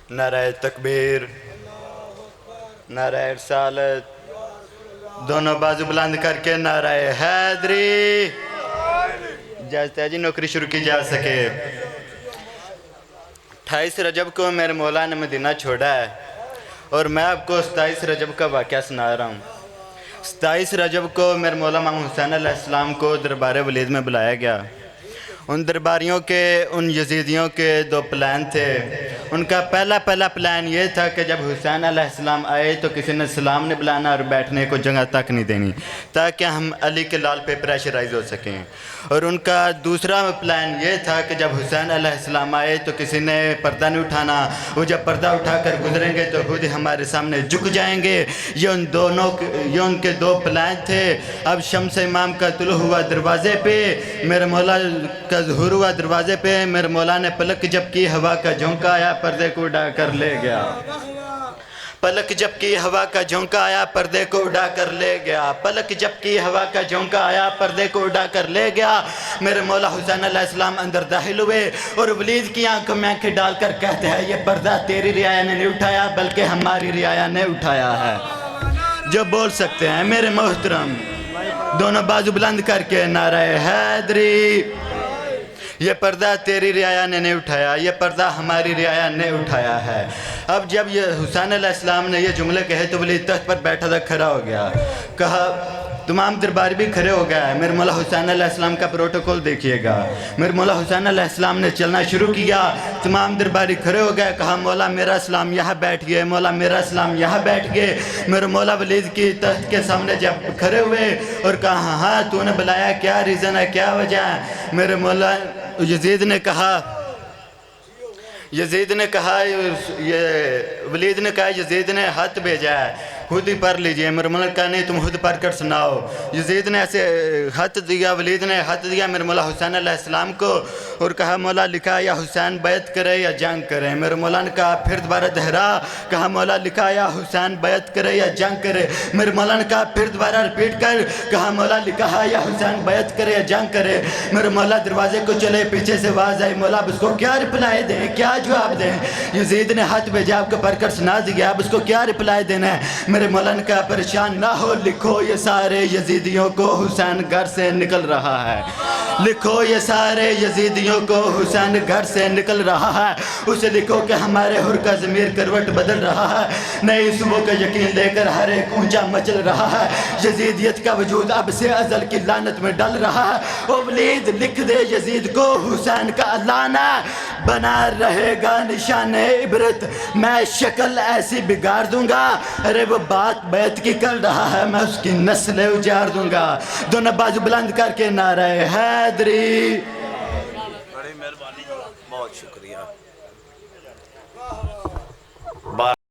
नाराए तकबीर, नाराए रसालत, दोनों बाजू बुलंद करके नाराए हैदरी। इजाज़त है जी, नौकरी शुरू की जा सके। 28 रजब को मेरे मौला ने मदीना छोड़ा है और मैं आपको 27 रजब का वाक़या सुना रहा हूँ। 27 रजब को मेरे मौला इमाम हुसैन अलैहिस्सलाम को दरबार वलीद में बुलाया गया। उन दरबारियों के, उन यजीदियों के दो प्लान थे। उनका पहला प्लान ये था कि जब हुसैन अलैहिस्सलाम आए तो किसी ने सलाम नहीं बुलाना और बैठने को जगह तक नहीं देनी, ताकि हम अली के लाल पे प्रेशराइज हो सकें। और उनका दूसरा प्लान ये था कि जब हुसैन अलैहिस्सलाम आए तो किसी ने पर्दा नहीं उठाना, वो जब पर्दा उठाकर गुजरेंगे तो खुद ही हमारे सामने झुक जाएंगे। ये उनके दो प्लान थे। अब शम्स इमाम का तुलू हुआ दरवाज़े पे, मेरे मौला का ज़ुहूर हुआ दरवाज़े पे। मेरे मौला ने पलक जब की, हवा का झोंका आया, पर्दे को उड़ा कर ले गया। पलक जब की, हवा का झोंका आया, पर्दे को उड़ा कर ले गया। पलक जब की, हवा का झोंका आया, पर्दे को उड़ा कर ले गया। मेरे मौला हुसैन अलैहिस्सलाम अंदर दाखिल हुए और वलीद की आंखों में आंखें डालकर कहते हैं, ये पर्दा तेरी रियाया ने नहीं उठाया बल्कि हमारी रियाया ने उठाया है। जो बोल सकते हैं मेरे मोहतरम, दोनों बाजू बुलंद करके नाराए हैदरी। ये पर्दा तेरी रियाया ने नहीं उठाया, ये पर्दा हमारी रियाया ने उठाया है। अब जब ये हुसैन अलैहिस्सलाम ने ये जुमले कहे तो वलीद तख्त पर बैठा था खड़ा हो गया। कहा, तमाम दरबार भी खड़े हो गया है। मेरे मौला हुसैन अलैहिस्सलाम का प्रोटोकॉल देखिएगा। मेरे मौला हुसैन अलैहिस्सलाम ने चलना शुरू किया, तमाम दरबारी खड़े हो गए। कहा, मौला मेरा सलाम यहाँ बैठ गए, मौला मेरा सलाम यहाँ बैठ गए। मेरे मौला वलीद की तख्त के सामने जब खड़े हुए और कहा, हाँ तूने बुलाया, क्या रीज़न है, क्या वजह है? मेरे मौला यजीद ने कहा, ये वलीद ने कहा, यजीद ने हाथ भेजा है, खुद ही पढ़ लीजिए। मेरे मौला कहा, नहीं तुम खुद पढ़ कर सुनाओ। यजीद ने ऐसे हाथ दिया, वलीद ने हाथ दिया मेरे मौला हुसैन अलैहिस्सलाम को और कहा, मौला लिखा या हुसैन बैत करे या जंग करे। मेरे मौला ने कहा, फिर दोबारा दोहरा। कहा, मौला लिखा या हुसैन बैत करे या जंग करे। मेरे मौला ने कहा, फिर दोबारा रिपीट कर। कहा, मौला लिखा है या हुसैन बैत करे या जंग करे। मेरे मौला दरवाजे को चले, पीछे से आवाज़ आई, मौला अब उसको क्या रिप्लाई दें, क्या जवाब दें? यजीद ने हाथ भेजा, आपको पढ़कर सुना दिया, अब उसको क्या रिप्लाई देना है? मेरे मौला ने कहा, परेशान ना हो, लिखो ये सारे यजीदियों को हुसैन घर से निकल रहा है। लिखो ये सारे यजीदियों को हुसैन घर से निकल रहा है। उसे लिखो कि हमारे हुर का ज़मीर करवट बदल रहा है, नई सुबह का यकीन लेकर हर एक ऊंचा मचल रहा है। यजीदियत का वजूद अब से अज़ल की लानत में डल रहा है। ओ वलीद लिख दे यजीद को, हुसैन का लाना बना रहेगा निशान इबरत। मैं शक्ल ऐसी बिगाड़ दूंगा, अरे वो बात बैत की कर रहा है, मैं उसकी नस्लें उजाड़ दूंगा। दोनों बाजू बुलंद करके नारे हैदरी। बड़ी मेहरबानी, बहुत शुक्रिया।